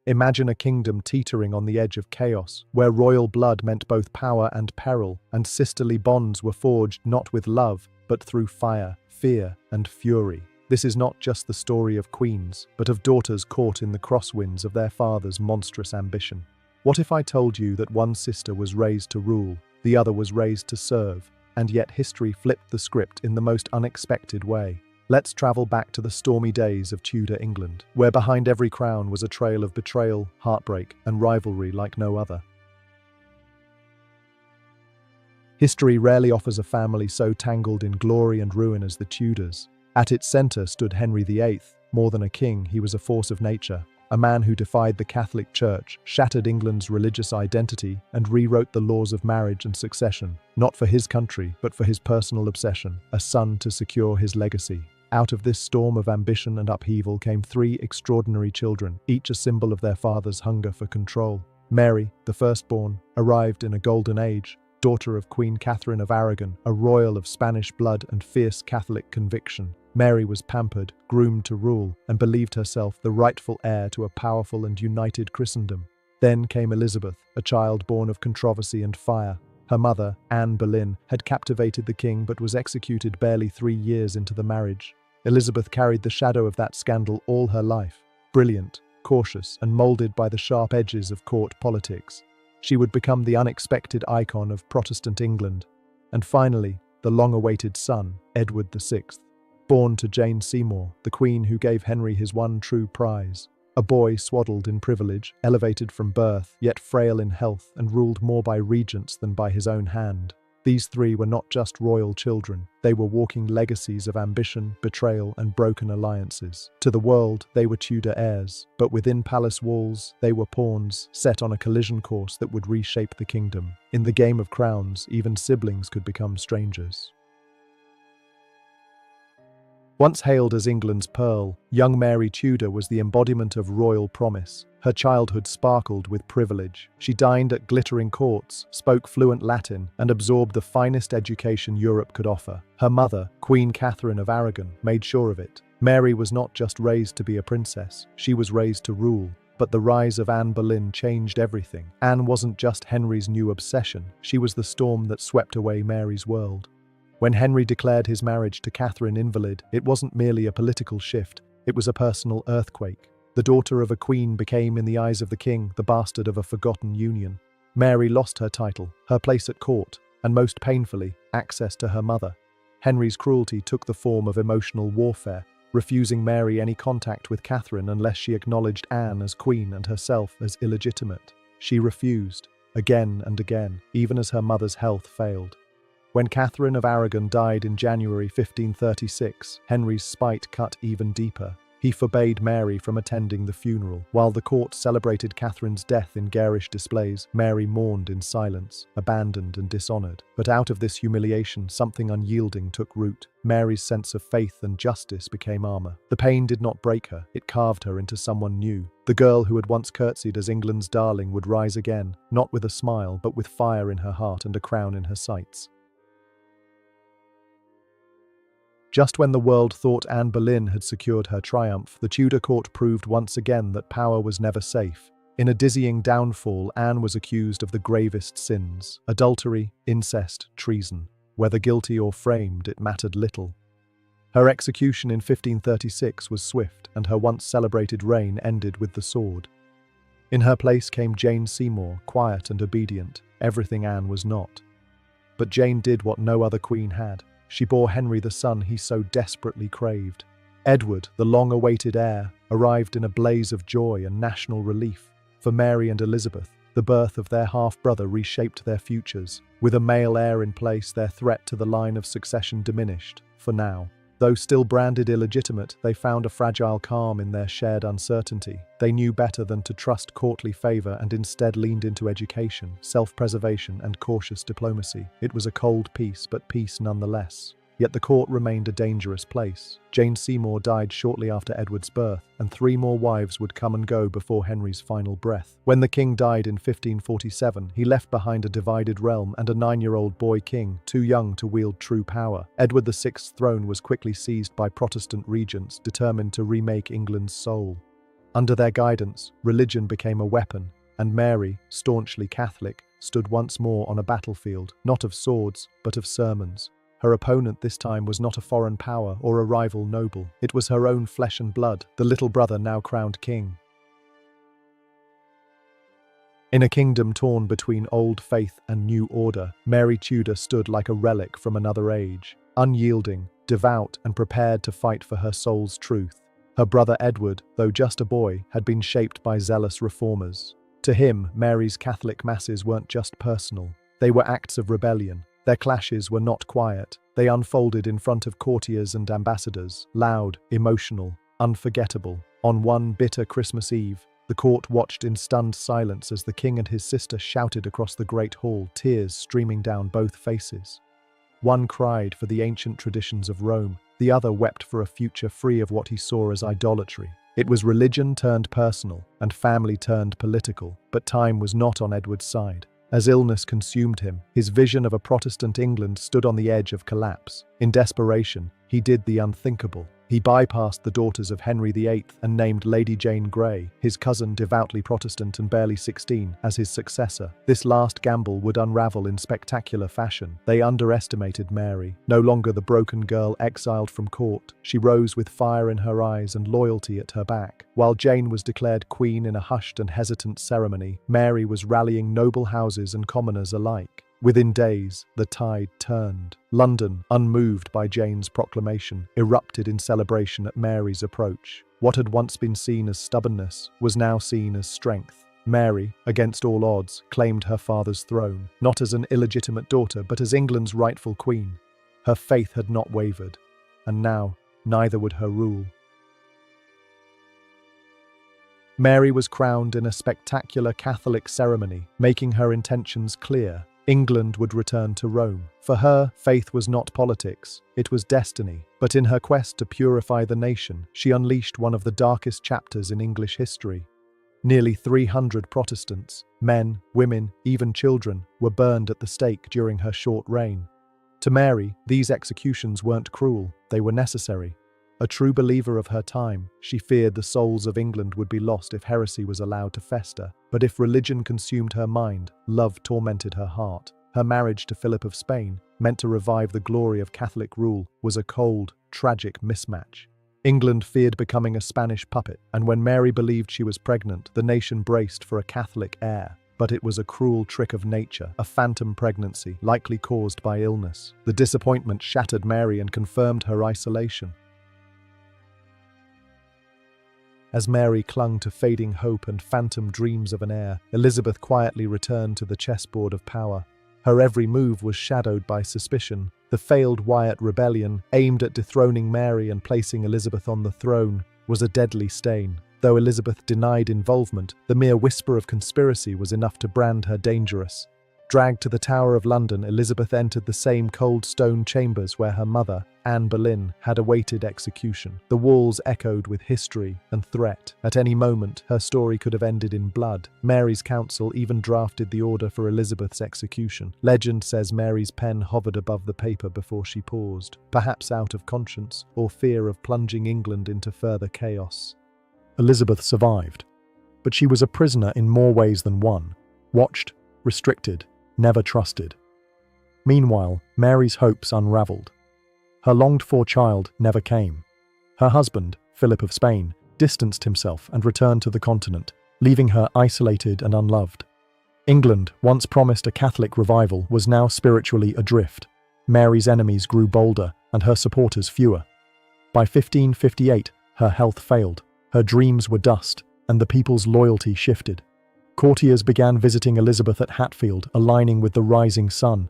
Imagine a kingdom teetering on the edge of chaos, where royal blood meant both power and peril, and sisterly bonds were forged not with love, but through fire, fear, and fury. This is not just the story of queens, but of daughters caught in the crosswinds of their father's monstrous ambition. What if I told you that one sister was raised to rule, the other was raised to serve, and yet history flipped the script in the most unexpected way? Let's travel back to the stormy days of Tudor England, where behind every crown was a trail of betrayal, heartbreak, and rivalry like no other. History rarely offers a family so tangled in glory and ruin as the Tudors. At its center stood Henry VIII. More than a king, he was a force of nature, a man who defied the Catholic Church, shattered England's religious identity, and rewrote the laws of marriage and succession, not for his country, but for his personal obsession, a son to secure his legacy. Out of this storm of ambition and upheaval came three extraordinary children, each a symbol of their father's hunger for control. Mary, the firstborn, arrived in a golden age, daughter of Queen Catherine of Aragon, a royal of Spanish blood and fierce Catholic conviction. Mary was pampered, groomed to rule, and believed herself the rightful heir to a powerful and united Christendom. Then came Elizabeth, a child born of controversy and fire. Her mother, Anne Boleyn, had captivated the king but was executed barely 3 years into the marriage. Elizabeth carried the shadow of that scandal all her life. Brilliant, cautious, and molded by the sharp edges of court politics, she would become the unexpected icon of Protestant England. And finally, the long-awaited son, Edward VI. Born to Jane Seymour, the queen who gave Henry his one true prize. A boy swaddled in privilege, elevated from birth, yet frail in health and ruled more by regents than by his own hand. These three were not just royal children, they were walking legacies of ambition, betrayal, and broken alliances. To the world, they were Tudor heirs, but within palace walls, they were pawns set on a collision course that would reshape the kingdom. In the game of crowns, even siblings could become strangers. Once hailed as England's pearl, young Mary Tudor was the embodiment of royal promise. Her childhood sparkled with privilege. She dined at glittering courts, spoke fluent Latin, and absorbed the finest education Europe could offer. Her mother, Queen Catherine of Aragon, made sure of it. Mary was not just raised to be a princess, she was raised to rule. But the rise of Anne Boleyn changed everything. Anne wasn't just Henry's new obsession, she was the storm that swept away Mary's world. When Henry declared his marriage to Catherine invalid, it wasn't merely a political shift, it was a personal earthquake. The daughter of a queen became, in the eyes of the king, the bastard of a forgotten union. Mary lost her title, her place at court, and most painfully, access to her mother. Henry's cruelty took the form of emotional warfare, refusing Mary any contact with Catherine unless she acknowledged Anne as queen and herself as illegitimate. She refused, again and again, even as her mother's health failed. When Catherine of Aragon died in January 1536, Henry's spite cut even deeper. He forbade Mary from attending the funeral. While the court celebrated Catherine's death in garish displays, Mary mourned in silence, abandoned and dishonored. But out of this humiliation, something unyielding took root. Mary's sense of faith and justice became armor. The pain did not break her, it carved her into someone new. The girl who had once curtsied as England's darling would rise again, not with a smile, but with fire in her heart and a crown in her sights. Just when the world thought Anne Boleyn had secured her triumph, the Tudor court proved once again that power was never safe. In a dizzying downfall, Anne was accused of the gravest sins: adultery, incest, treason. Whether guilty or framed, it mattered little. Her execution in 1536 was swift, and her once celebrated reign ended with the sword. In her place came Jane Seymour, quiet and obedient, everything Anne was not. But Jane did what no other queen had. She bore Henry the son he so desperately craved. Edward, the long-awaited heir, arrived in a blaze of joy and national relief. For Mary and Elizabeth, the birth of their half-brother reshaped their futures. With a male heir in place, their threat to the line of succession diminished, for now. Though still branded illegitimate, they found a fragile calm in their shared uncertainty. They knew better than to trust courtly favor and instead leaned into education, self-preservation, and cautious diplomacy. It was a cold peace, but peace nonetheless. Yet the court remained a dangerous place. Jane Seymour died shortly after Edward's birth, and 3 more wives would come and go before Henry's final breath. When the king died in 1547, he left behind a divided realm and a 9-year-old boy king, too young to wield true power. Edward VI's throne was quickly seized by Protestant regents determined to remake England's soul. Under their guidance, religion became a weapon, and Mary, staunchly Catholic, stood once more on a battlefield, not of swords, but of sermons. Her opponent this time was not a foreign power or a rival noble. It was her own flesh and blood, the little brother now crowned king. In a kingdom torn between old faith and new order, Mary Tudor stood like a relic from another age, unyielding, devout, and prepared to fight for her soul's truth. Her brother Edward, though just a boy, had been shaped by zealous reformers. To him, Mary's Catholic masses weren't just personal. They were acts of rebellion. Their clashes were not quiet. They unfolded in front of courtiers and ambassadors, loud, emotional, unforgettable. On one bitter Christmas Eve, the court watched in stunned silence as the king and his sister shouted across the great hall, tears streaming down both faces. One cried for the ancient traditions of Rome, the other wept for a future free of what he saw as idolatry. It was religion turned personal, and family turned political, but time was not on Edward's side. As illness consumed him, his vision of a Protestant England stood on the edge of collapse. In desperation, he did the unthinkable. He bypassed the daughters of Henry VIII and named Lady Jane Grey, his cousin devoutly Protestant and barely 16, as his successor. This last gamble would unravel in spectacular fashion. They underestimated Mary. No longer the broken girl exiled from court, she rose with fire in her eyes and loyalty at her back. While Jane was declared queen in a hushed and hesitant ceremony, Mary was rallying noble houses and commoners alike. Within days, the tide turned. London, unmoved by Jane's proclamation, erupted in celebration at Mary's approach. What had once been seen as stubbornness was now seen as strength. Mary, against all odds, claimed her father's throne, not as an illegitimate daughter, but as England's rightful queen. Her faith had not wavered, and now, neither would her rule. Mary was crowned in a spectacular Catholic ceremony, making her intentions clear. England would return to Rome. For her, faith was not politics, it was destiny. But in her quest to purify the nation, she unleashed one of the darkest chapters in English history. Nearly 300 Protestants, men, women, even children, were burned at the stake during her short reign. To Mary, these executions weren't cruel, they were necessary. A true believer of her time, she feared the souls of England would be lost if heresy was allowed to fester. But if religion consumed her mind, love tormented her heart. Her marriage to Philip of Spain, meant to revive the glory of Catholic rule, was a cold, tragic mismatch. England feared becoming a Spanish puppet, and when Mary believed she was pregnant, the nation braced for a Catholic heir. But it was a cruel trick of nature, a phantom pregnancy, likely caused by illness. The disappointment shattered Mary and confirmed her isolation. As Mary clung to fading hope and phantom dreams of an heir, Elizabeth quietly returned to the chessboard of power. Her every move was shadowed by suspicion. The failed Wyatt rebellion, aimed at dethroning Mary and placing Elizabeth on the throne, was a deadly stain. Though Elizabeth denied involvement, the mere whisper of conspiracy was enough to brand her dangerous. Dragged to the Tower of London, Elizabeth entered the same cold stone chambers where her mother, Anne Boleyn, had awaited execution. The walls echoed with history and threat. At any moment, her story could have ended in blood. Mary's council even drafted the order for Elizabeth's execution. Legend says Mary's pen hovered above the paper before she paused, perhaps out of conscience or fear of plunging England into further chaos. Elizabeth survived, but she was a prisoner in more ways than one. Watched, restricted, never trusted. Meanwhile, Mary's hopes unraveled. Her longed-for child never came. Her husband, Philip of Spain, distanced himself and returned to the continent, leaving her isolated and unloved. England, once promised a Catholic revival, was now spiritually adrift. Mary's enemies grew bolder and her supporters fewer. By 1558, her health failed, her dreams were dust, and the people's loyalty shifted. Courtiers began visiting Elizabeth at Hatfield, aligning with the rising sun.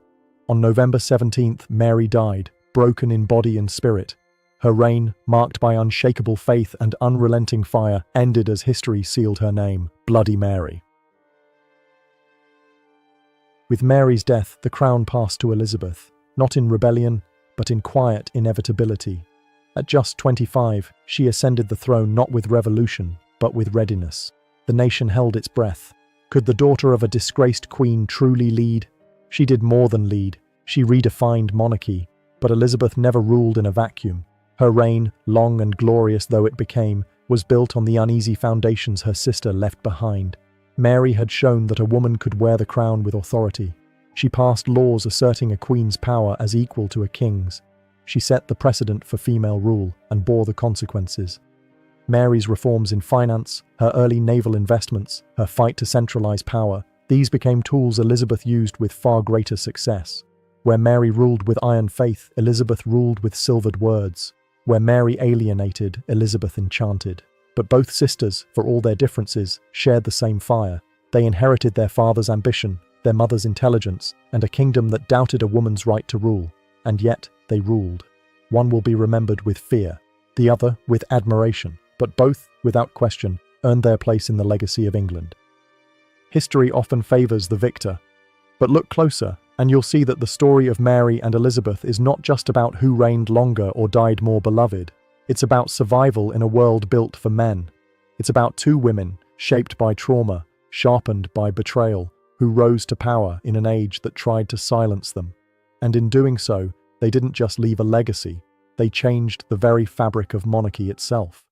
On November 17th, Mary died, broken in body and spirit. Her reign, marked by unshakable faith and unrelenting fire, ended as history sealed her name, Bloody Mary. With Mary's death, the crown passed to Elizabeth, not in rebellion, but in quiet inevitability. At just 25, she ascended the throne not with revolution, but with readiness. The nation held its breath. Could the daughter of a disgraced queen truly lead? She did more than lead. She redefined monarchy. But Elizabeth never ruled in a vacuum. Her reign, long and glorious though it became, was built on the uneasy foundations her sister left behind. Mary had shown that a woman could wear the crown with authority. She passed laws asserting a queen's power as equal to a king's. She set the precedent for female rule and bore the consequences. Mary's reforms in finance, her early naval investments, her fight to centralize power, these became tools Elizabeth used with far greater success. Where Mary ruled with iron faith, Elizabeth ruled with silvered words. Where Mary alienated, Elizabeth enchanted. But both sisters, for all their differences, shared the same fire. They inherited their father's ambition, their mother's intelligence, and a kingdom that doubted a woman's right to rule. And yet, they ruled. One will be remembered with fear, the other with admiration, but both, without question, earned their place in the legacy of England. History often favours the victor. But look closer, and you'll see that the story of Mary and Elizabeth is not just about who reigned longer or died more beloved. It's about survival in a world built for men. It's about two women, shaped by trauma, sharpened by betrayal, who rose to power in an age that tried to silence them. And in doing so, they didn't just leave a legacy, they changed the very fabric of monarchy itself.